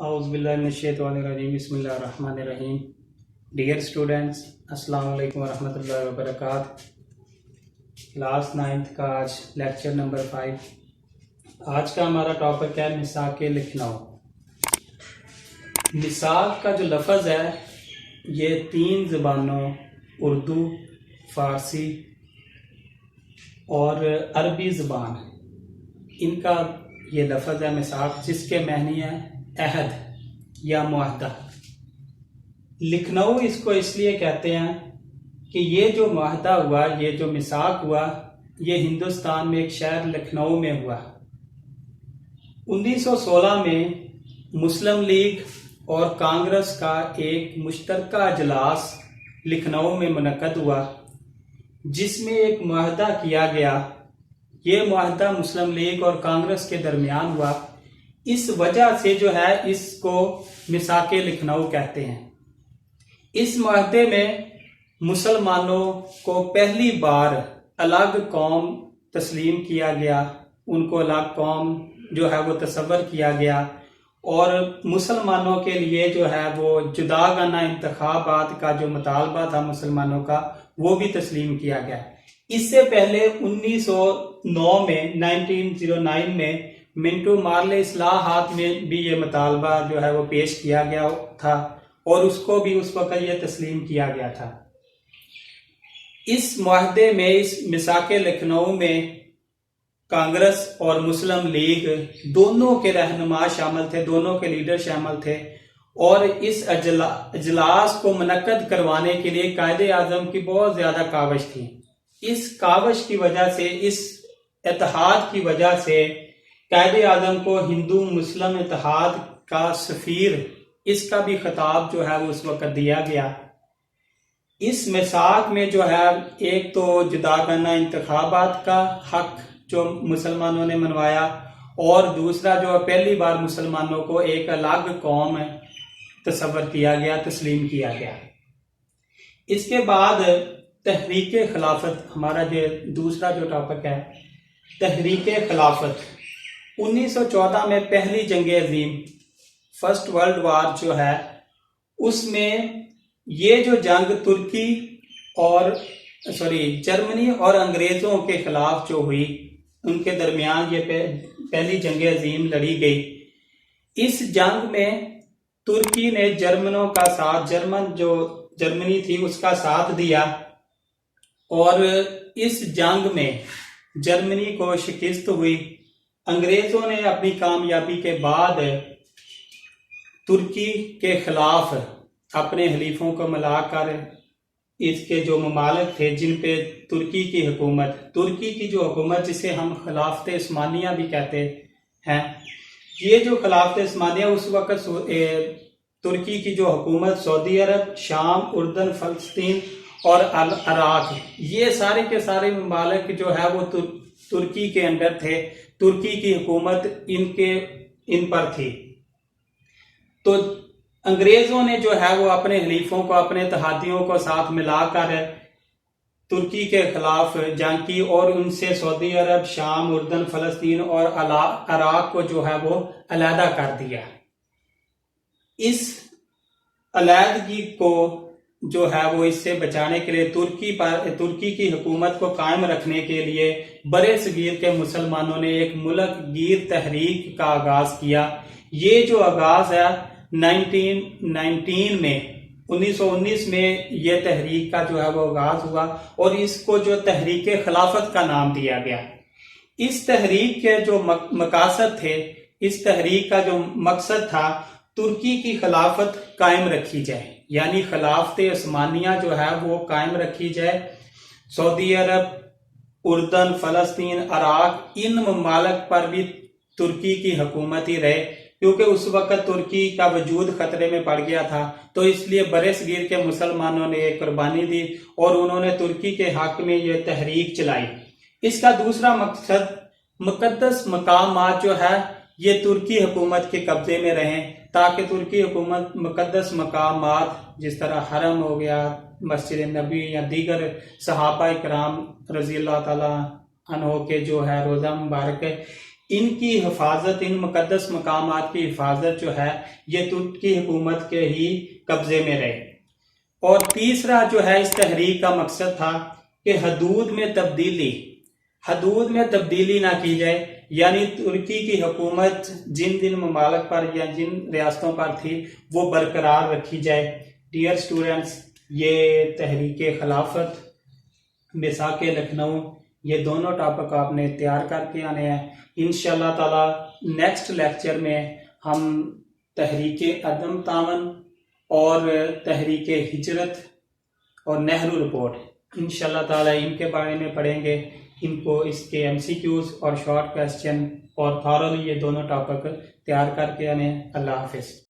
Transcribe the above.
اعوذ باللہ من الشیطان الرجیم بسم اللہ الرحمن الرحیم. ڈیئر اسٹوڈنٹس، السلام علیکم ورحمۃ اللہ وبرکاتہ. کلاس 9th کا آج لیکچر نمبر 5. آج کا ہمارا ٹاپک ہے مساق لکھنؤ. مساق کا جو لفظ ہے یہ 3 زبانوں اردو، فارسی اور عربی زبان ان کا یہ لفظ ہے مساق، جس کے معنی ہے عہد یا معاہدہ. لکھنؤ اس کو اس لیے کہتے ہیں کہ یہ جو معاہدہ ہوا، یہ جو مساق ہوا، یہ ہندوستان میں ایک شہر لکھنؤ میں ہوا. 1916 میں مسلم لیگ اور کانگریس کا ایک مشترکہ اجلاس لکھنؤ میں منعقد ہوا، جس میں ایک معاہدہ کیا گیا. یہ معاہدہ مسلم لیگ اور کانگریس کے درمیان ہوا. اس وجہ سے جو ہے اس کو مساق لکھنؤ کہتے ہیں. اس معاہدے میں مسلمانوں کو پہلی بار الگ قوم تسلیم کیا گیا، ان کو الگ قوم جو ہے وہ تصور کیا گیا، اور مسلمانوں کے لیے جو ہے وہ جداگانہ انتخابات کا جو مطالبہ تھا مسلمانوں کا، وہ بھی تسلیم کیا گیا. اس سے پہلے 1909 میں منٹو مارلے اصلاحات میں بھی یہ مطالبہ جو ہے وہ پیش کیا گیا تھا، اور اس کو بھی اس وقت یہ تسلیم کیا گیا تھا. اس معاہدے میں، اس مساق لکھنؤ میں کانگریس اور مسلم لیگ دونوں کے رہنما شامل تھے، دونوں کے لیڈر شامل تھے، اور اس اجلاس کو منعقد کروانے کے لیے قائد اعظم کی بہت زیادہ کاوش تھی. اس کاوش کی وجہ سے، اس اتحاد کی وجہ سے قائد اعظم کو ہندو مسلم اتحاد کا سفیر، اس کا بھی خطاب جو ہے وہ اس وقت دیا گیا. اس مساق میں جو ہے ایک تو جداگانہ انتخابات کا حق جو مسلمانوں نے منوایا، اور دوسرا جو پہلی بار مسلمانوں کو ایک الگ قوم تصور کیا گیا، تسلیم کیا گیا. اس کے بعد تحریک خلافت، ہمارا جو دوسرا جو ٹاپک ہے تحریک خلافت. 1914 میں پہلی جنگ عظیم، فرسٹ ورلڈ وار جو ہے، اس میں یہ جو جنگ جرمنی اور انگریزوں کے خلاف جو ہوئی، ان کے درمیان یہ پہلی جنگ عظیم لڑی گئی. اس جنگ میں ترکی نے جرمنوں کا ساتھ، جرمنی تھی اس کا ساتھ دیا، اور اس جنگ میں جرمنی کو شکست ہوئی. انگریزوں نے اپنی کامیابی کے بعد ترکی کے خلاف اپنے حلیفوں کو ملا کر اس کے جو ممالک تھے جن پہ ترکی کی جو حکومت جسے ہم خلافت عثمانیہ بھی کہتے ہیں، یہ جو خلافت عثمانیہ اس وقت ترکی کی جو حکومت سعودی عرب، شام، اردن، فلسطین اور عراق، یہ سارے کے سارے ممالک جو ہے وہ ترکی کے انڈر تھے. ترکی کی حکومت ان پر تھی. تو انگریزوں نے جو ہے وہ اپنے حلیفوں کو، اپنے اتحادیوں کو ساتھ ملا کر ترکی کے خلاف جنگ کی، اور ان سے سعودی عرب، شام، اردن، فلسطین اور عراق کو جو ہے وہ علیحدہ کر دیا. اس علیحدگی کو جو ہے وہ اس سے بچانے کے لیے ترکی کی حکومت کو قائم رکھنے کے لیے برے صغیر کے مسلمانوں نے ایک ملک گیر تحریک کا آغاز کیا. یہ جو آغاز ہے 1919 میں یہ تحریک کا جو ہے وہ آغاز ہوا، اور اس کو جو تحریک خلافت کا نام دیا گیا. اس تحریک کے جو مقاصد تھے، اس تحریک کا جو مقصد تھا، ترکی کی خلافت قائم رکھی جائے، یعنی خلافت عثمانیہ جو ہے وہ قائم رکھی جائے. سعودی عرب، اردن، فلسطین، عراق، ان ممالک پر بھی ترکی کی حکومت ہی رہے، کیونکہ اس وقت ترکی کا وجود خطرے میں پڑ گیا تھا. تو اس لیے برے صغیر کے مسلمانوں نے ایک قربانی دی، اور انہوں نے ترکی کے حق میں یہ تحریک چلائی. اس کا دوسرا مقصد، مقدس مقامات جو ہے یہ ترکی حکومت کے قبضے میں رہیں، تاکہ ترکی حکومت مقدس مقامات جس طرح حرم ہو گیا، مسجد نبی یا دیگر صحابہ کرام رضی اللہ تعالی عنہ کے جو ہے روزہ مبارک ہے، ان کی حفاظت، ان مقدس مقامات کی حفاظت جو ہے یہ ترکی حکومت کے ہی قبضے میں رہے۔ اور تیسرا جو ہے اس تحریک کا مقصد تھا کہ حدود میں تبدیلی نہ کی جائے، یعنی ترکی کی حکومت جن ممالک پر یا جن ریاستوں پر تھی وہ برقرار رکھی جائے۔ ڈیئر اسٹوڈنٹس، یہ تحریک خلافت، میثاق لکھنؤ، یہ دونوں ٹاپک آپ نے تیار کر کے آنے ہیں۔ انشاءاللہ تعالی نیکسٹ لیکچر میں ہم تحریک عدم تعاون اور تحریک ہجرت اور نہرو رپورٹ انشاءاللہ تعالی ان کے بارے میں پڑھیں گے۔ ان کو اس کے MCQs اور شارٹ کویسچن اور تھارلی یہ دونوں ٹاپک تیار کر کے آنے ہیں۔ اللہ حافظ۔